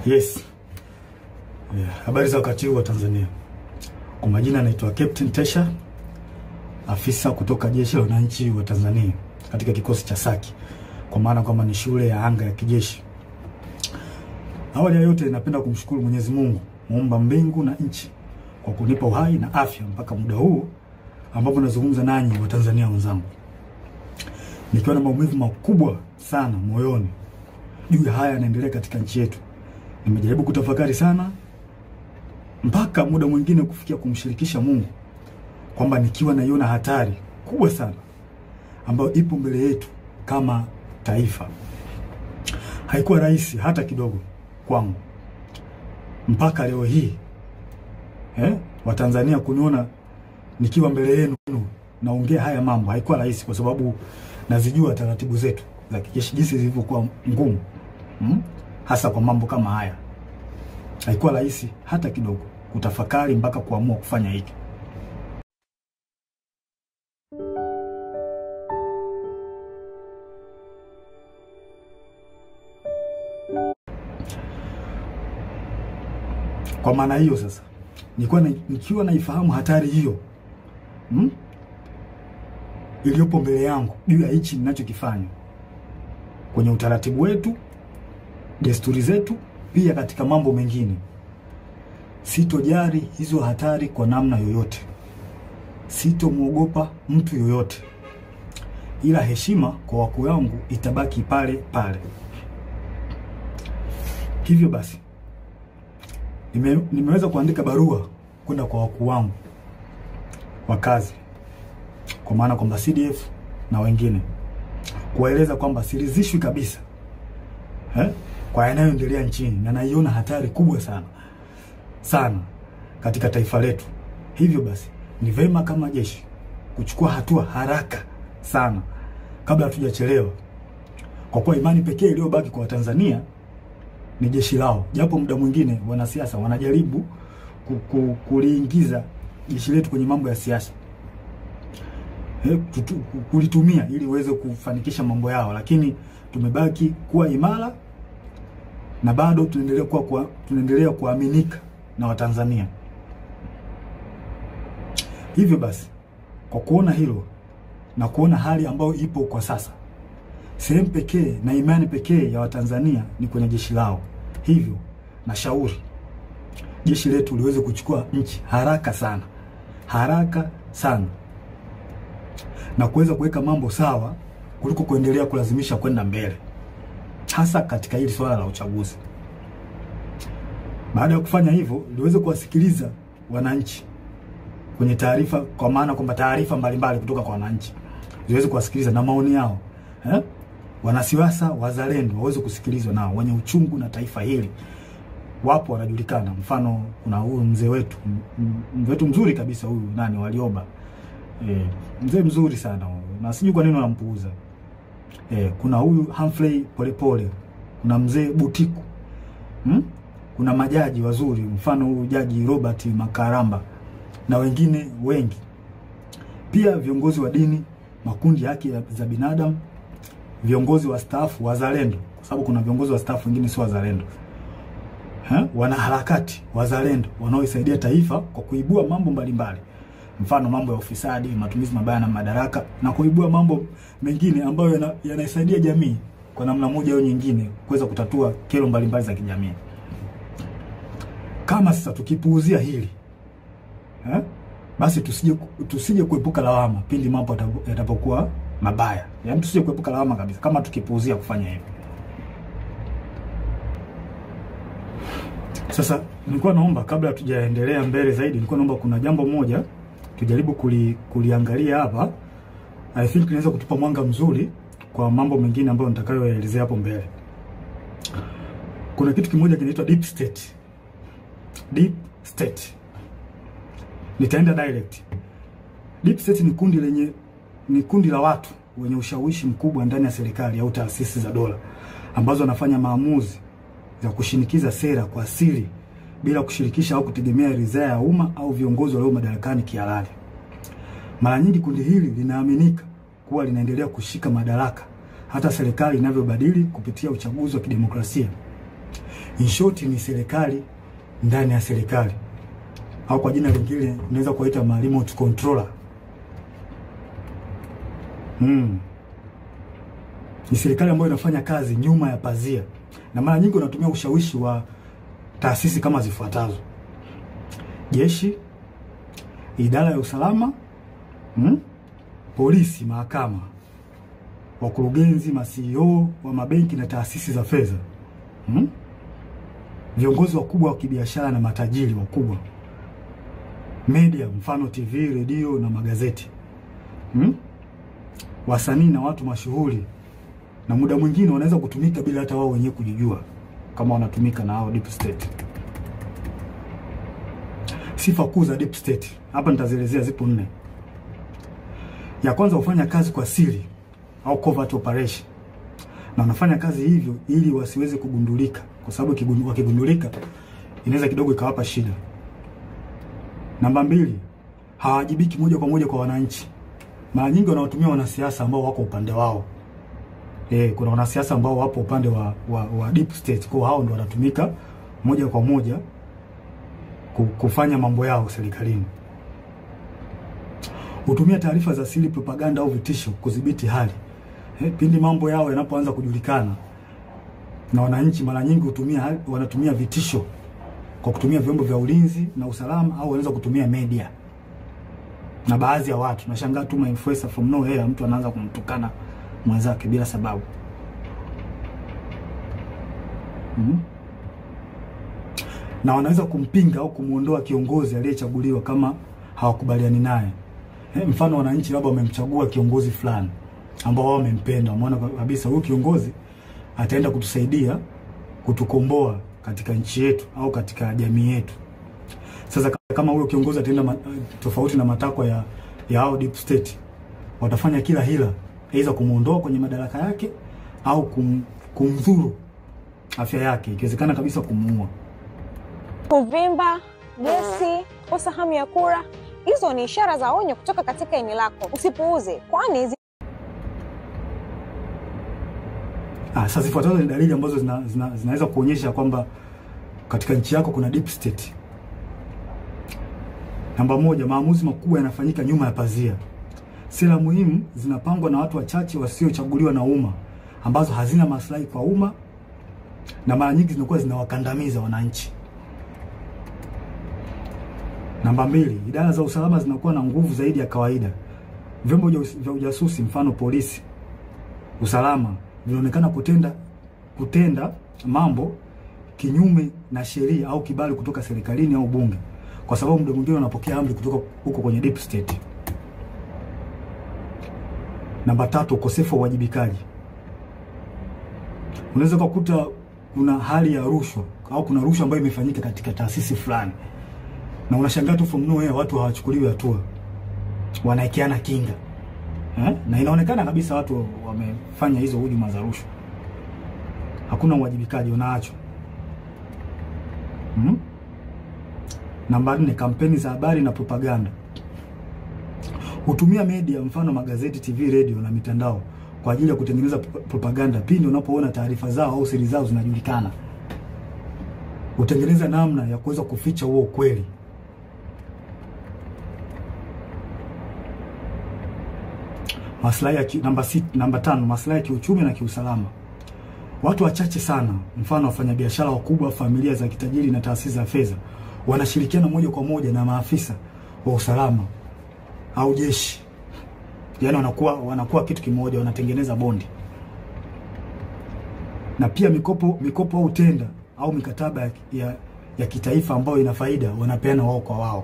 Yes. Habari za wakati huu wa Tanzania. Kwa majina naitwa Captain Tesha, afisa kutoka Jeshi la Wananchi wa Tanzania katika kikosi cha Saki, kwa maana kwamba ni shule ya anga ya kijeshi. Awali ya yote napenda kumshukuru Mwenyezi Mungu, muumba mbingu na nchi, kwa kunipa uhai na afya mpaka muda huu ambapo nazungumza nanyi wa Tanzania wenzangu. Nikiwa na maumivu makubwa sana moyoni juu ya haya yanaendelea katika nchi yetu. Nimejaribu kutafakari sana mpaka muda mwingine kufikia kumshirikisha Mungu kwamba nikiwa naiona hatari kubwa sana ambayo ipo mbele yetu kama taifa. Haikuwa rahisi hata kidogo kwangu mpaka leo hii Watanzania kuniona nikiwa mbele yenu naongea haya mambo. Haikuwa rahisi kwa sababu nazijua taratibu zetu za kijeshi jinsi zilivyokuwa ngumu, hasa kwa mambo kama haya. Haikuwa rahisi hata kidogo kutafakari mpaka kuamua kufanya hiki. Kwa maana hiyo sasa, nikiwa naifahamu hatari hiyo iliyopo mbele yangu juu ya hichi ninachokifanya kwenye utaratibu wetu, desturi zetu, pia katika mambo mengine, sitojali hizo hatari kwa namna yoyote. Sitomuogopa mtu yoyote, ila heshima kwa wakuu wangu itabaki pale pale. Hivyo basi nimeweza kuandika barua kwenda kwa wakuu wangu wa kazi, kwa maana kwamba CDF na wengine, kuwaeleza kwamba siridhishwi kabisa kwa yanayoendelea nchini na naiona hatari kubwa sana katika taifa letu. Hivyo basi ni vema kama jeshi kuchukua hatua haraka sana kabla hatujachelewa, kwa kuwa imani pekee iliyobaki kwa Watanzania ni jeshi lao. Japo muda mwingine wanasiasa wanajaribu kuliingiza jeshi letu kwenye mambo ya siasa, kulitumia ili uweze kufanikisha mambo yao, lakini tumebaki kuwa imara na bado tunaendelea kuaminika na Watanzania. Hivyo basi, kwa kuona hilo na kuona hali ambayo ipo kwa sasa, sehemu pekee na imani pekee ya Watanzania ni kwenye jeshi lao. Hivyo na shauri jeshi letu liweze kuchukua nchi haraka sana na kuweza kuweka mambo sawa kuliko kuendelea kulazimisha kwenda mbele, hasa katika hili swala la uchaguzi. Baada ya kufanya hivyo, liweze kuwasikiliza wananchi kwenye taarifa, kwa maana kwamba taarifa mbalimbali kutoka kwa wananchi ziweze kuwasikiliza na maoni yao. Wanasiasa wazalendo waweze kusikilizwa nao, wenye uchungu na taifa hili wapo, wanajulikana. Mfano kuna huyu mzee wetu mzuri kabisa, huyu Warioba, mzee mzuri sana na sijui kwa nini wanampuuza. Kuna huyu Humphrey Polepole, kuna mzee Butiku, kuna majaji wazuri, mfano huyu Jaji Robert Makaramba na wengine wengi. Pia viongozi wa dini, makundi ya haki za binadamu, viongozi wa stafu wazalendo, kwa sababu kuna viongozi wa stafu wengine sio wazalendo. Wanaharakati wazalendo wanaoisaidia taifa kwa kuibua mambo mbalimbali, mfano mambo ya ufisadi, matumizi mabaya na madaraka, na kuibua mambo mengine ambayo yanaisaidia jamii kwa namna moja au nyingine kuweza kutatua kero mbalimbali za kijamii. Kama sasa tukipuuzia hili, basi tusije kuepuka lawama pindi mambo yatapokuwa mabaya. Yaani tusije kuepuka lawama kabisa kama tukipuuzia kufanya hivyo. Sasa nilikuwa naomba, kabla hatujaendelea mbele zaidi, nilikuwa naomba kuna jambo moja tujaribu kuliangalia hapa. I think inaweza kutupa mwanga mzuri kwa mambo mengine ambayo nitakayoelezea hapo mbele. Kuna kitu kimoja kinaitwa deep state. Deep state. Nitaenda direct. Deep state ni kundi la watu wenye ushawishi mkubwa ndani ya serikali au taasisi za dola, ambazo wanafanya maamuzi za kushinikiza sera kwa siri bila kushirikisha au kutegemea ridhaa ya umma au viongozi walio madarakani kihalali. Mara nyingi kundi hili linaaminika kuwa linaendelea kushika madaraka hata serikali inavyobadili kupitia uchaguzi wa kidemokrasia. In short ni serikali ndani ya serikali, au kwa jina lingine unaweza kuita remote controller. Ni serikali ambayo inafanya kazi nyuma ya pazia, na mara nyingi wanatumia ushawishi wa taasisi kama zifuatazo: jeshi, idara ya usalama, polisi, mahakama, wakurugenzi, ma-CEO wa mabenki na taasisi za fedha, viongozi wakubwa wa kibiashara na matajiri wakubwa, media, mfano TV, redio na magazeti, wasanii na watu mashuhuri, na muda mwingine wanaweza kutumika bila hata wao wenyewe kujijua kama wanatumika na hao deep state. Sifa kuu za deep state hapa nitazielezea, zipo 4. Ya kwanza, hufanya kazi kwa siri au covert operation, na wanafanya kazi hivyo ili wasiweze kugundulika, kwa sababu wakigundulika inaweza kidogo ikawapa shida. Namba 2, hawajibiki moja kwa moja kwa wananchi. Mara nyingi wanawatumia wanasiasa ambao wako upande wao. Kuna wanasiasa ambao wapo upande wa deep state, kwa hao ndio wanatumika moja kwa moja kufanya mambo yao serikalini. Hutumia taarifa za siri, propaganda au vitisho kudhibiti hali. Pindi mambo yao yanapoanza kujulikana na wananchi, mara nyingi wanatumia vitisho kwa kutumia vyombo vya ulinzi na usalama, au wanaweza kutumia media na baadhi ya watu. Nashangaa tu influencer from nowhere, mtu anaanza kumtukana mwenzake bila sababu. Na wanaweza kumpinga au kumuondoa kiongozi aliyechaguliwa kama hawakubaliani naye. Mfano, wananchi labda wamemchagua kiongozi fulani ambao wao wamempenda, wameona kabisa huyu kiongozi ataenda kutusaidia kutukomboa katika nchi yetu au katika jamii yetu. Sasa kama huyo kiongozi ataenda tofauti na matakwa ya hao deep state, watafanya kila hila aidha kumuondoa kwenye madaraka yake au kumdhuru afya yake, ikiwezekana kabisa kumuua. Kuvimba, gesi, kosa hamu ya kula, hizo ni ishara za onyo kutoka katika ini lako. Usipuuze, kwani sasa zifuatazo ni dalili ambazo zinaweza kuonyesha kwamba katika nchi yako kuna deep state. Namba 1, maamuzi makubwa yanafanyika nyuma ya pazia. Sera muhimu zinapangwa na watu wachache wasiochaguliwa na umma, ambazo hazina maslahi kwa umma na mara nyingi zinakuwa zinawakandamiza wananchi. Namba 2, idara za usalama zinakuwa na nguvu zaidi ya kawaida. Vyombo vya ujasusi, mfano polisi, usalama, vinaonekana kutenda mambo kinyume na sheria au kibali kutoka serikalini au bunge, kwa sababu muda mwingine wanapokea amri kutoka huko kwenye deep state. Namba 3, ukosefu wa uwajibikaji. Unaweza kukuta kuna hali ya rushwa au kuna rushwa ambayo imefanyika katika taasisi fulani, na unashangaa tu from nowhere watu hawachukuliwi hatua, wanaekeana kinga. Na inaonekana kabisa watu wamefanya hizo hujuma za rushwa. Hakuna uwajibikaji, unaachwa. Namba 4, kampeni za habari na propaganda. Hutumia media, mfano magazeti, TV, radio na mitandao kwa ajili ya kutengeneza propaganda pindi unapoona taarifa zao au siri zao zinajulikana. Hutengeneza namna ya kuweza kuficha huo ukweli. Namba 5, maslahi ya kiuchumi na kiusalama. Watu wachache sana, mfano wafanyabiashara wakubwa, familia za kitajiri na taasisi za fedha, wanashirikiana moja kwa moja na maafisa wa usalama au jeshi. Yaani wanakuwa kitu kimoja, wanatengeneza bondi. Na pia mikopo au tenda au mikataba ya kitaifa ambayo ina faida, wanapeana wao kwa wao.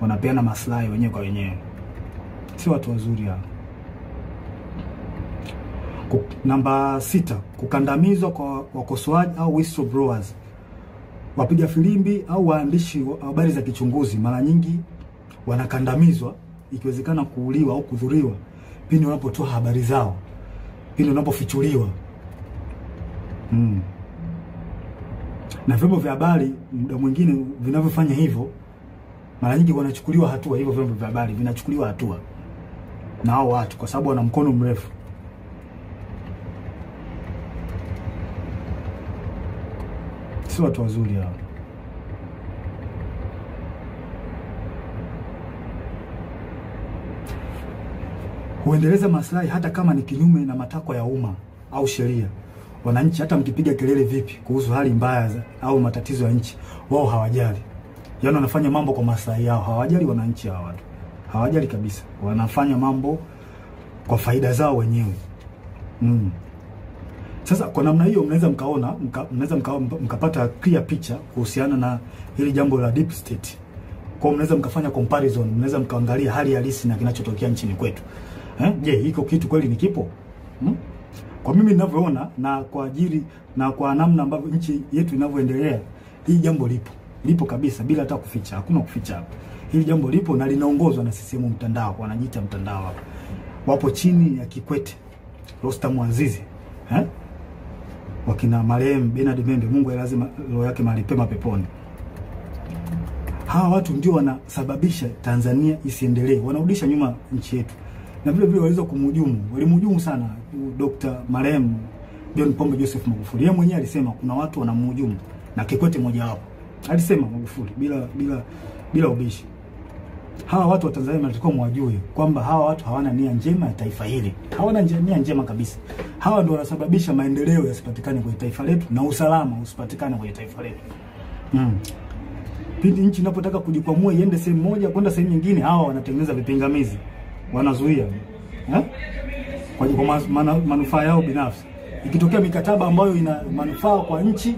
Wanapeana maslahi wenyewe kwa wenyewe. Si watu wazuri hao. Namba 6, kukandamizwa kwa wakosoaji au whistleblowers. Wapiga filimbi au waandishi wa habari za kichunguzi mara nyingi wanakandamizwa, ikiwezekana kuuliwa au kudhuriwa pindi wanapotoa habari zao, pindi wanapofichuliwa. Na vyombo vya habari muda mwingine vinavyofanya hivyo, mara nyingi wanachukuliwa hatua. Hivyo vyombo vya habari vinachukuliwa hatua na hao watu kwa sababu wana mkono mrefu. sio watu wazuri hao. Huendeleza maslahi hata kama ni kinyume na matakwa ya umma au sheria. Wananchi hata mkipiga kelele vipi kuhusu hali mbaya au matatizo ya nchi, wao hawajali. Yaani wanafanya mambo kwa maslahi yao, hawajali wananchi hao watu. Hawajali kabisa. Wanafanya mambo kwa faida zao wenyewe. Sasa kwa namna hiyo mnaweza mkapata clear picture kuhusiana na hili jambo la deep state. Kwa mnaweza mkafanya comparison, mnaweza mkaangalia hali halisi na kinachotokea nchini kwetu. Je, hiko kitu kweli ni kipo? Kwa mimi ninavyoona na kwa ajili na kwa namna ambavyo nchi yetu inavyoendelea, hii jambo lipo. Lipo kabisa bila hata kuficha. Hakuna kuficha hapa. Hili jambo lipo na linaongozwa na CCM mtandao, wanajiita mtandao hapa. Wapo chini ya Kikwete, Rostam Azizi, wakina marehemu Bernard Membe, Mungu lazima roho yake mahali pema peponi. Hawa watu ndio wanasababisha Tanzania isiendelee, wanarudisha nyuma nchi yetu. Na vile vile waliweza walimhujumu sana Dr. marehemu John Pombe Joseph Magufuli. Yeye mwenyewe alisema kuna watu wanamhujumu, na Kikwete mmoja wapo. Alisema Magufuli bila ubishi. Hawa watu wa Tanzania wanatakiwa mwajue kwamba hawa watu hawana nia njema ya taifa hili. Hawana nia njema kabisa. Hawa ndio wanasababisha maendeleo yasipatikane kwenye taifa letu na usalama usipatikane kwenye taifa letu. Pindi nchi inapotaka kujikwamua iende sehemu moja kwenda sehemu nyingine, hawa wanatengeneza vipingamizi. Wanazuia. Kwa manufaa yao binafsi. Ikitokea mikataba ambayo ina manufaa kwa nchi,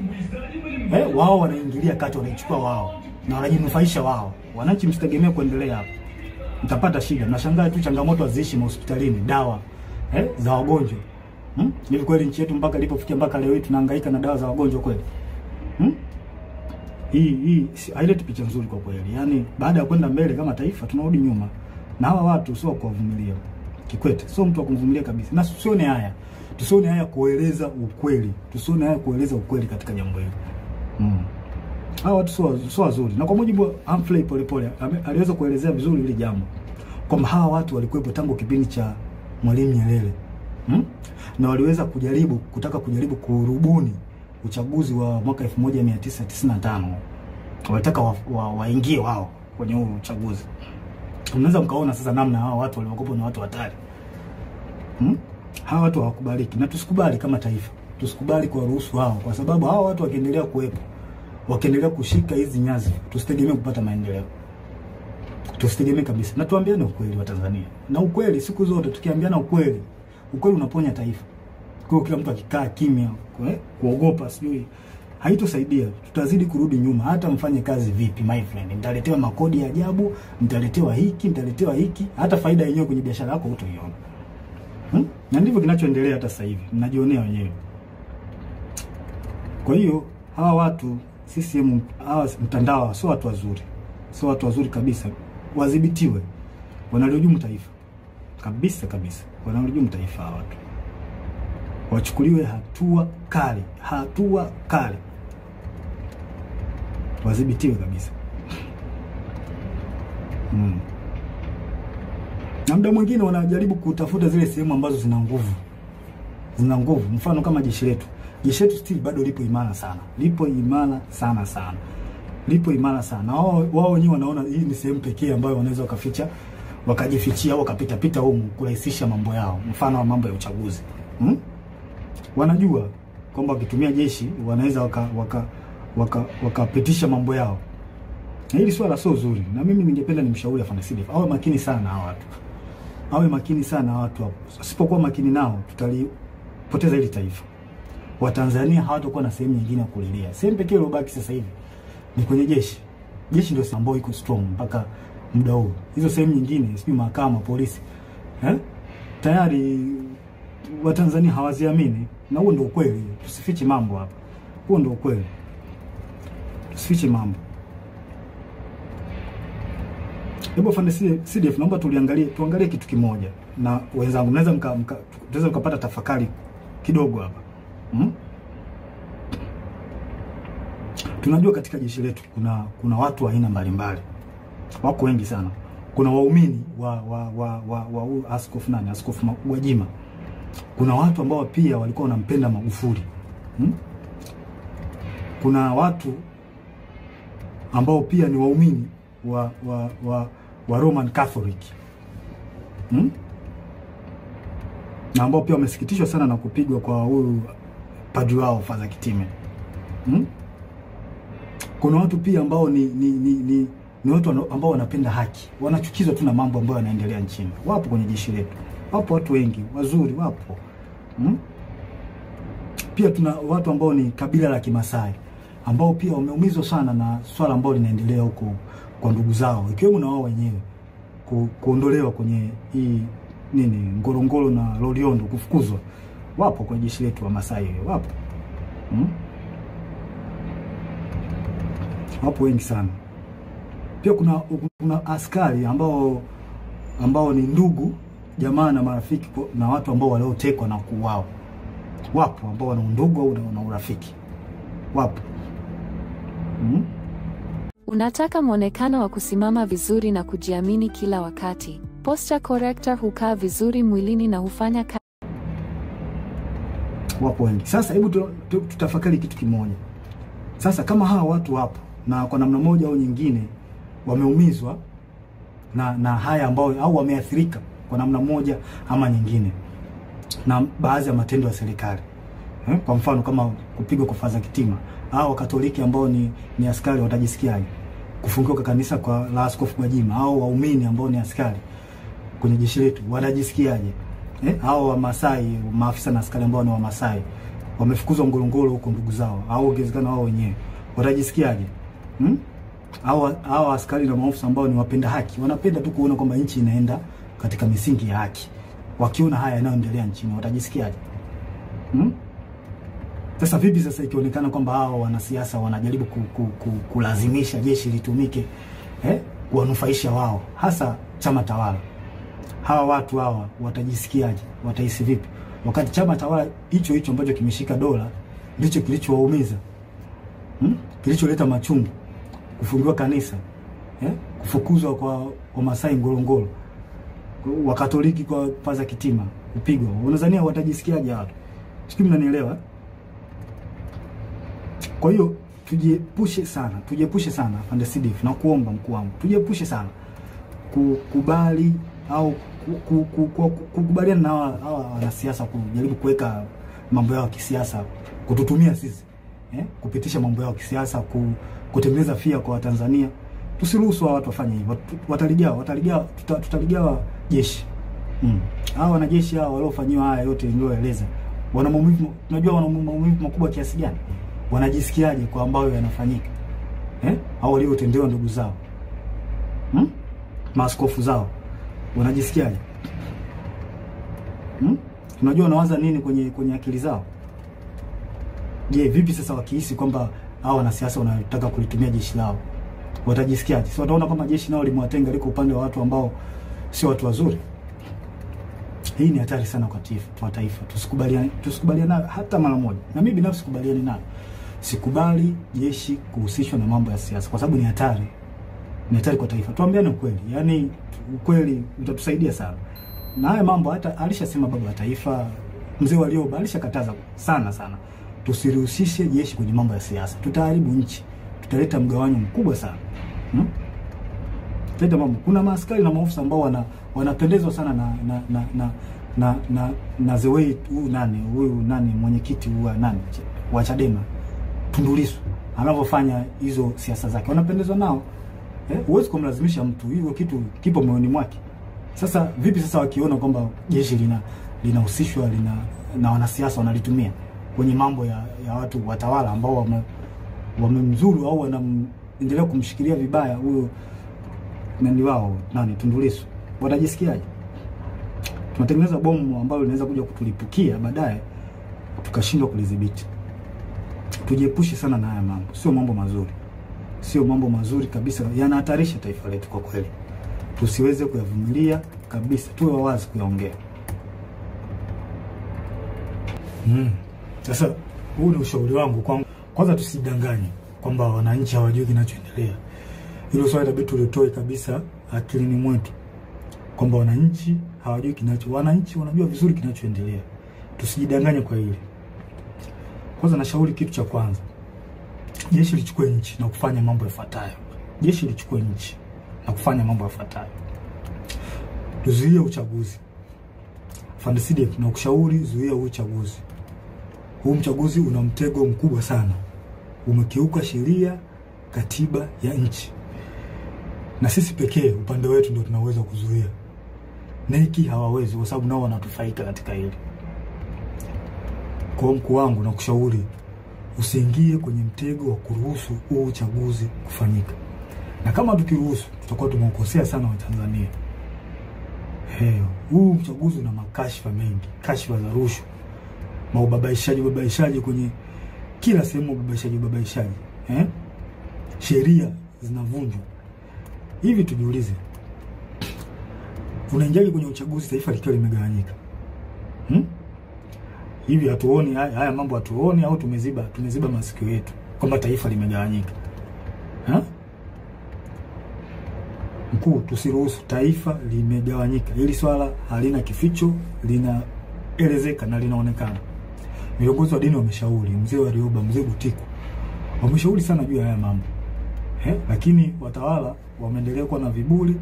wao wanaingilia kati, wanaichukua wao na wanajinufaisha wao. Wananchi msitegemea kuendelea hapo. Mtapata shida. Nashangaa tu changamoto haziishi hospitalini, dawa za wagonjwa. Hivi kweli nchi yetu mpaka ilipofikia mpaka leo hii tunahangaika na dawa za wagonjwa kweli? Hii haileti picha nzuri kwa kweli. Yaani baada ya kwenda mbele kama taifa tunarudi nyuma. Na hawa watu sio kuwavumilia. Kikwete sio mtu wa kumvumilia kabisa. Na tusione haya kueleza ukweli. Tusione haya kueleza ukweli katika jambo hili. Hawa watu sio wazuri. Na kwa mujibu wa Humphrey Polepole aliweza kuelezea vizuri hili jambo. Kwamba hawa watu walikuwepo tangu kipindi cha Mwalimu Nyerere. Na waliweza kutaka kujaribu kurubuni uchaguzi wa mwaka 1995. Walitaka waingie wao kwenye huo uchaguzi. Unaweza mkaona sasa namna hawa watu waliokopo ni watu hatari. Hawa watu hawakubaliki, na tusikubali kama taifa. Tusikubali kwa ruhusu hao, kwa sababu hawa watu wakiendelea kuwepo, wakiendelea kushika hizi nyazi, tusitegemee kupata maendeleo. Tusitegemee kabisa. Na tuambiane ukweli wa Tanzania. Na ukweli siku zote tukiambiana ukweli unaponya taifa. Kwa kila mtu akikaa kimya, kuogopa sijui haitosaidia. Tutazidi kurudi nyuma. Hata mfanye kazi vipi my friend, mtaletewa makodi ya ajabu, mtaletewa hiki, hata faida yenyewe kwenye biashara yako hutaiona. Na ndivyo kinachoendelea hata sasa hivi. Mnajionea wenyewe. Kwa hiyo hawa watu CCM, hawa mtandao sio watu wazuri. Sio watu wazuri kabisa. Wadhibitiwe. Wanalihujumu taifa. Kabisa. Wanalihujumu taifa hawa watu. Wachukuliwe hatua kali. Wadhibitiwe kabisa. Na muda mwingine wanajaribu kutafuta zile sehemu ambazo zina nguvu. Mfano kama jeshi letu. Jeshi letu still bado lipo imara sana. Lipo imara sana. Wao wenyewe wanaona hii ni sehemu pekee ambayo wanaweza wakajifichia au wakapita huko kurahisisha mambo yao. Mfano mambo ya uchaguzi. Wanajua kwamba wakitumia jeshi wanaweza wakapitisha mambo yao. Na hili swala sio zuri. Na mimi ningependa nimshauri afande Sidif awe makini sana hawa watu. Hapo. Asipokuwa makini nao tutalipoteza hili taifa. Watanzania hawatakuwa na sehemu nyingine ya kulilia. Sehemu pekee iliyobaki sasa hivi ni kwenye jeshi. Jeshi ndio ambayo iko strong mpaka muda huu. Hizo sehemu nyingine, sijui mahakama, polisi, tayari Watanzania hawaziamini. Na huo ndio ukweli. Tusifiche mambo hapa. Huo ndio ukweli. Tusifiche mambo. Hebu afande CDF, naomba tuangalie kitu kimoja. Na wenzangu mnaweza tunaweza mkapata tafakari kidogo hapa. Tunajua katika jeshi letu kuna watu wa aina mbalimbali. Wako wengi sana. Kuna waumini wa Askofu Gwajima. Kuna watu ambao pia walikuwa wanampenda Magufuli. kuna watu ambao pia ni waumini wa Roman Catholic. Na ambao pia wamesikitishwa sana na kupigwa kwa huyu padri wao Father Kitime. Kuna watu pia ambao ni watu ambao wanapenda haki. Wanachukizwa tu na mambo ambayo yanaendelea nchini. Wapo kwenye jeshi letu. Wapo watu wengi wazuri, wapo. Pia tuna watu ambao ni kabila la Kimasai ambao pia wameumizwa sana na swala ambalo linaendelea huko kwa ndugu zao, ikiwemo na wao wenyewe kuondolewa kwenye hii Ngorongoro na Loliondo, kufukuzwa. Wapo kwa jeshi letu wa Masai, wapo. Wapo wengi sana. Pia kuna askari ambao ni ndugu, jamaa na marafiki na watu ambao waliotekwa na kuuawa. Wapo ambao wana ndugu au na urafiki. Wapo. Unataka muonekano wa kusimama vizuri na kujiamini kila wakati. Posture corrector hukaa vizuri mwilini na hufanya Wapo wengi. Sasa hebu tutafakari kitu kimoja. Sasa kama hawa watu hapo na kwa namna moja au nyingine wameumizwa na haya ambao au wameathirika kwa namna moja ama nyingine na baadhi ya matendo ya serikali. Kwa mfano kama kupigwa kwa Father Kitime, au Katoliki ambao ni askari watajisikiaje? Kufungiwa kwa kanisa kwa la Askofu Gwajima, au waumini ambao ni askari kwenye jeshi letu watajisikiaje? Au wa Masai, maafisa na askari ambao ni wa Masai wamefukuzwa Ngorongoro huko ndugu zao, au ongezekana wao wenyewe watajisikiaje? Au askari na maafisa ambao ni wapenda haki, wanapenda tu kuona kwamba nchi inaenda katika misingi ya haki, wakiona haya yanayoendelea nchini watajisikiaje? Sasa vipi sasa ikionekana kwamba hao wanasiasa wanajaribu kulazimisha jeshi litumike kuwanufaisha wao, hasa chama tawala? Hawa watu hawa watajisikiaje? Watahisi vipi? Wakati chama tawala hicho ambacho kimeshika dola ndicho kilichowaumiza, kilicholeta machungu, kufungiwa kanisa, kufukuzwa kwa Masai Ngorongoro, wa Katoliki kwa Father Kitime kupigwa. Unadhania watajisikiaje watu? Sijui mnanielewa? Kwa hiyo tujiepushe sana Afande CDF, na kuomba mkuu wangu, tujiepushe sana kukubali au kukubaliana na hawa wanasiasa kujaribu kuweka mambo yao kisiasa, kututumia sisi kupitisha mambo yao kisiasa, kutengeneza fia kwa Watanzania. Tusiruhusu watu wafanye hivyo. Tutaligawa jeshi. Hao wanajeshi hao waliofanywa haya yote nilioeleza, wana maumivu, tunajua wana maumivu makubwa kiasi gani? Wanajisikiaje kwa ambayo yanafanyika? Hao waliotendewa ndugu zao, maaskofu zao, wanajisikiaje? Tunajua wanawaza nini kwenye akili zao? Je, vipi sasa wakihisi kwamba hao wanasiasa wanataka kulitumia jeshi lao, watajisikiaje? Si wataona kama jeshi nao limewatenga, liko upande wa watu ambao sio watu wazuri? Hii ni hatari sana kwa taifa. Tusikubaliane hata mara moja. Na mimi binafsi sikubaliani nayo. Sikubali jeshi kuhusishwa na mambo ya siasa, kwa sababu ni hatari. Ni hatari kwa taifa. Tuambiane ukweli. Yaani ukweli utatusaidia sana. Na haya mambo hata alishasema baba wa taifa Mzee Warioba, alishakataza sana. Tusirihusishe jeshi kwenye mambo ya siasa. Tutaharibu nchi. Tutaleta mgawanyo mkubwa sana. Tutaleta mambo. Kuna maaskari na maofisa ambao wanapendezwa sana na the way huyu mwenyekiti wa Chadema Tundu Lissu anavyofanya hizo siasa zake, wanapendezwa nao. Huwezi kumlazimisha mtu, hivyo kitu kipo moyoni mwake. Sasa vipi sasa wakiona kwamba jeshi linahusishwa na wanasiasa wanalitumia kwenye mambo ya watu watawala ambao wamemzuru au wanaendelea kumshikilia vibaya huyo wao Tundu Lissu, watajisikiaje? Tunatengeneza bomu ambalo linaweza kuja kutulipukia baadaye tukashindwa kulidhibiti. Tujiepushe sana na haya mambo. Sio mambo mazuri. Sio mambo mazuri kabisa. Yanahatarisha taifa letu kwa kweli. Tusiweze kuyavumilia kabisa. Tuwe wazi kuyaongea. Sasa huu ni ushauri wangu kwangu. Kwanza tusidanganye kwamba wananchi hawajui kinachoendelea. Hilo swali inabidi tulitoe kabisa akilini mwetu, kwamba wananchi hawajui wananchi wanajua vizuri kinachoendelea. Tusijidanganye kwa hili. Kwanza nashauri kitu cha kwanza, jeshi lichukue nchi na kufanya mambo yafuatayo. Jeshi lichukue nchi na kufanya mambo yafuatayo. Tuzuie uchaguzi. Fandeside na kushauri zuia uchaguzi. Huu uchaguzi una mtego mkubwa sana. Umekiuka sheria, katiba ya nchi. Na sisi pekee upande wetu ndio tunaweza kuzuia. Neki hawawezi kwa sababu nao wanatufaika katika hili. Kwa mkuu wangu na kushauri usiingie kwenye mtego wa kuruhusu huu uchaguzi kufanyika. Na kama tukiruhusu tutakuwa tumekosea sana wa Tanzania. Huu uchaguzi una makashfa mengi, kashfa za rushwa, babaishaji kwenye kila sehemu, babaishaji. Sheria zinavunjwa. Hivi tujiulize, unaingia kwenye uchaguzi taifa likiwa limegawanyika? Hivi hatuoni haya mambo, hatuoni au tumeziba masikio yetu kwamba taifa limegawanyika? Mkuu, tusiruhusu taifa limegawanyika. Hili swala halina kificho, linaelezeka na linaonekana. Viongozi wa dini wameshauri, mzee wa Rioba, mzee Butiku, wameshauri sana juu ya haya mambo. Lakini watawala wameendelea kuwa na viburi,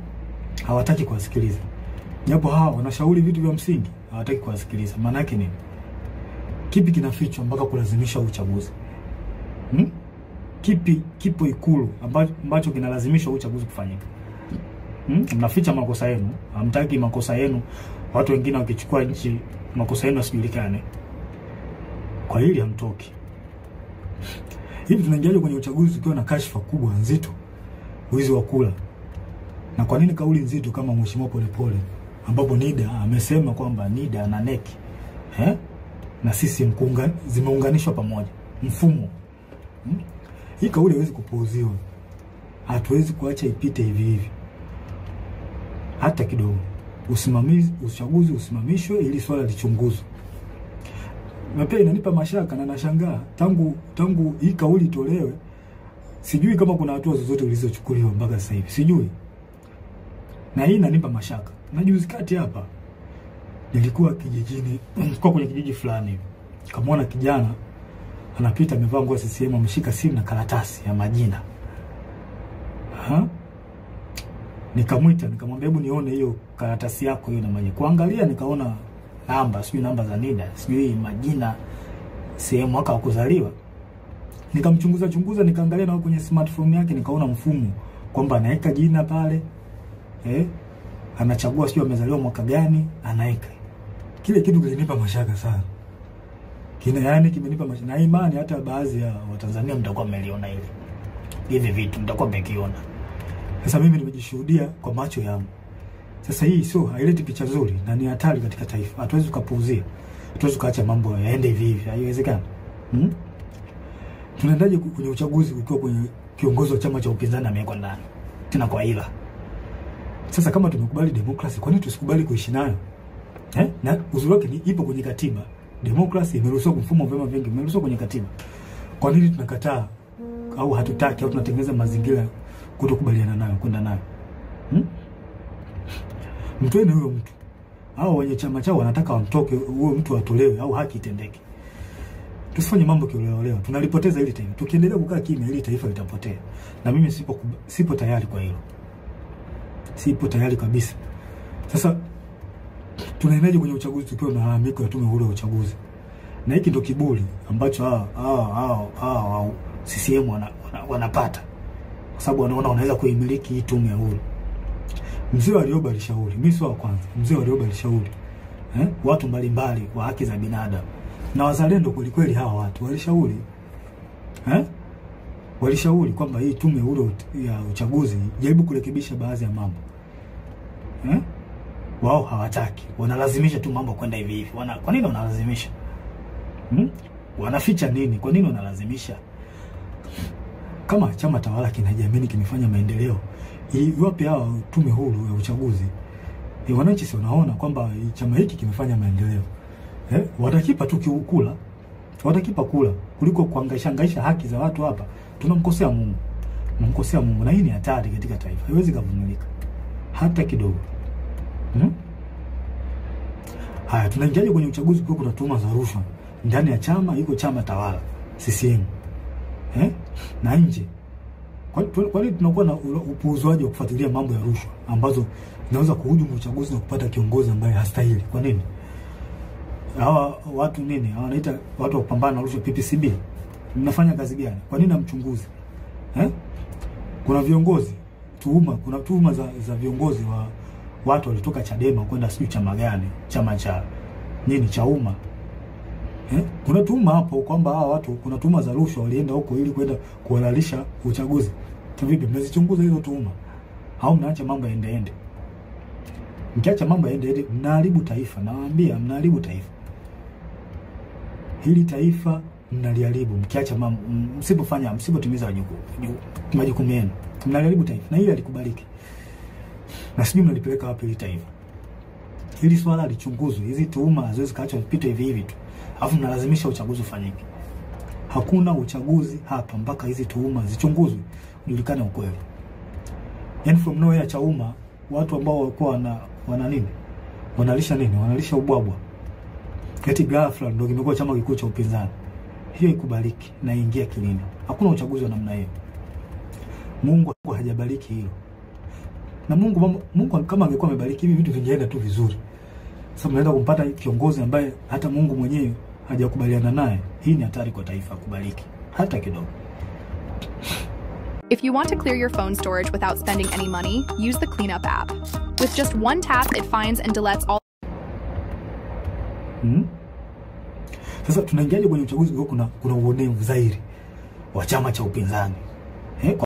hawataki kuwasikiliza. Japo hawa wanashauri vitu vya msingi, hawataki kuwasikiliza. Maana yake nini? Kipi kinafichwa mpaka kulazimisha uchaguzi? Kipi kipo Ikulu ambacho kinalazimisha uchaguzi kufanyika? Mnaficha makosa yenu, hamtaki makosa yenu watu wengine wakichukua nchi makosa yenu yasijulikane. Kwa hili hamtoki. Hivi tunaingiaje kwenye uchaguzi tukiwa na kashfa kubwa nzito, wizi wa kula? Na kwa nini kauli nzito kama Mheshimiwa Polepole, ambapo NIDA amesema kwamba NIDA na NEC na sisi zimeunganishwa pamoja mfumo? Hii kauli haiwezi kupuuziwa. Hatuwezi kuacha ipite hivi hivi hata kidogo. Uchaguzi usimamishwe ili swala lichunguzwe. Na pia inanipa mashaka na nashangaa tangu hii kauli tolewe, sijui kama kuna hatua zozote zilizochukuliwa mpaka sasa hivi. Sijui. Na hii inanipa mashaka. Na juzi kati hapa nilikuwa kijijini, kwa kwenye kijiji fulani. Kamwona kijana anapita amevaa nguo CCM, ameshika simu na karatasi ya majina. Nikamwita, nikamwambia hebu nione hiyo karatasi yako hiyo na majina. Kuangalia nikaona namba, sijui namba za NIDA, sijui majina, sehemu, mwaka wa kuzaliwa. Nikamchunguza, nikaangalia na kwenye smartphone yake nikaona mfumo kwamba anaweka jina pale. Anachagua sio amezaliwa mwaka gani, anaweka. Kile kitu kilinipa mashaka sana. Kimenipa mashaka. Na imani hata baadhi ya Watanzania mtakuwa mmeliona hili. Hivi vitu mtakuwa mmekiona. Sasa mimi nimejishuhudia kwa macho yangu. Sasa hii sio haileti picha nzuri na ni hatari katika taifa. Hatuwezi kupuuzia. Hatuwezi kuacha mambo yaende hivi hivi. Haiwezekani. Tunaendaje kwenye uchaguzi ukiwa kwenye kiongozi wa chama cha upinzani amewekwa ndani? Tena kwa hila. Sasa kama tumekubali demokrasi, kwa nini tusikubali kuishi nayo? Na uzuri wake ni ipo kwenye katiba. Demokrasi imeruhusiwa mfumo vyama vingi, imeruhusiwa kwenye katiba. Kwa nini tunakataa au hatutaki au tunatengeneza mazingira kutokubaliana nayo, kwenda nayo? Mtoeni huyo mtu. Hao wenye chama chao wanataka wamtoke, huyo mtu atolewe au haki itendeke. Tusifanye mambo kioleo. Tunalipoteza hili taifa. Tukiendelea kukaa kimya hili taifa litapotea. Na mimi sipo tayari kwa hilo. Sipo tayari kabisa. Sasa tunaendaje kwenye uchaguzi tukiwa na malalamiko ya tume huru ya uchaguzi? Na hiki ndio kiburi ambacho CCM wanapata. Kwa sababu wanaona wanaweza kuimiliki hii tume huru. Mzee wa Rioba alishauri, mimi sio wa kwanza. Mzee wa Rioba alishauri watu mbalimbali wa haki za binadamu na wazalendo kweli hawa watu walishauri walishauri kwamba hii tume huru ya uchaguzi jaribu kurekebisha baadhi ya mambo. Wao hawataki, wanalazimisha tu mambo kwenda hivi hivi. Kwa nini wanalazimisha? Wanaficha nini? Kwa nini wanalazimisha? Kama chama tawala kinajiamini kimefanya maendeleo, iwapi hao tume huru ya uchaguzi? Wananchi si wanaona kwamba chama hiki kimefanya maendeleo? Watakipa tu kula. Watakipa kula kuliko kuhangaisha haki za watu hapa. Tunamkosea Mungu. Tunamkosea Mungu na hii ni hatari katika taifa. Haiwezi kuvumilika hata kidogo. Haya, tunaingiaje kwenye uchaguzi kwa kuna tuhuma za rushwa ndani ya chama, iko chama tawala CCM? na nje. Kwa nini tunakuwa na upuuzwaji wa kufuatilia mambo ya rushwa ambazo zinaweza kuhujumu uchaguzi na kupata kiongozi ambaye hastahili? Kwa nini? Hawa watu nini? Hawa wanaita watu wa kupambana na rushwa, PPCB. Mnafanya kazi gani? Kwa nini hamchunguzi? Kuna viongozi kuna tuhuma za viongozi wa watu walitoka Chadema kwenda sio chama gani, chama cha nini, cha umma. Kuna tuhuma hapo kwamba hawa watu, kuna tuhuma za rushwa, walienda huko ili kwenda kuhalalisha uchaguzi. Vipi mnazichunguza hizo tuhuma? Au mnaacha mambo yaende? Mkiacha mambo yaende, mnaharibu taifa. Nawaambia mnaharibu taifa. Hili taifa mnaliharibu mkiacha mambo, msipotimiza majukumu yenu. Mnaliharibu taifa na hili alikubaliki. Na sijui mnalipeleka wapi hili taifa. Hili swala lichunguzwe. Hizi tuhuma haziwezi kaachwa zipite hivi hivi tu. Alafu mnalazimisha uchaguzi ufanyike. Hakuna uchaguzi hapa mpaka hizi tuhuma zichunguzwe, ujulikane ukweli. Yaani from nowhere Chauma, watu ambao walikuwa wana nini? Wanalisha nini? Wanalisha ubwabwa. Eti ghafla ndio kimekuwa chama kikuu cha upinzani. Hiyo ikubaliki na ingia kilini. Hakuna uchaguzi wa namna hiyo. Mungu hajabariki hilo. Na Mungu kama angekuwa amebariki hivi vitu vingeenda tu vizuri. Sasa mnaenda kumpata kiongozi ambaye hata Mungu mwenyewe hajakubaliana naye. Hii ni hatari kwa taifa kubariki hata kidogo. If you want to clear your phone storage without spending any money, use the Cleanup app. With just one tap, it finds and deletes all. Sasa tunaingiaje kwenye uchaguzi kwa kuna uonevu zaidi wa chama cha upinzani?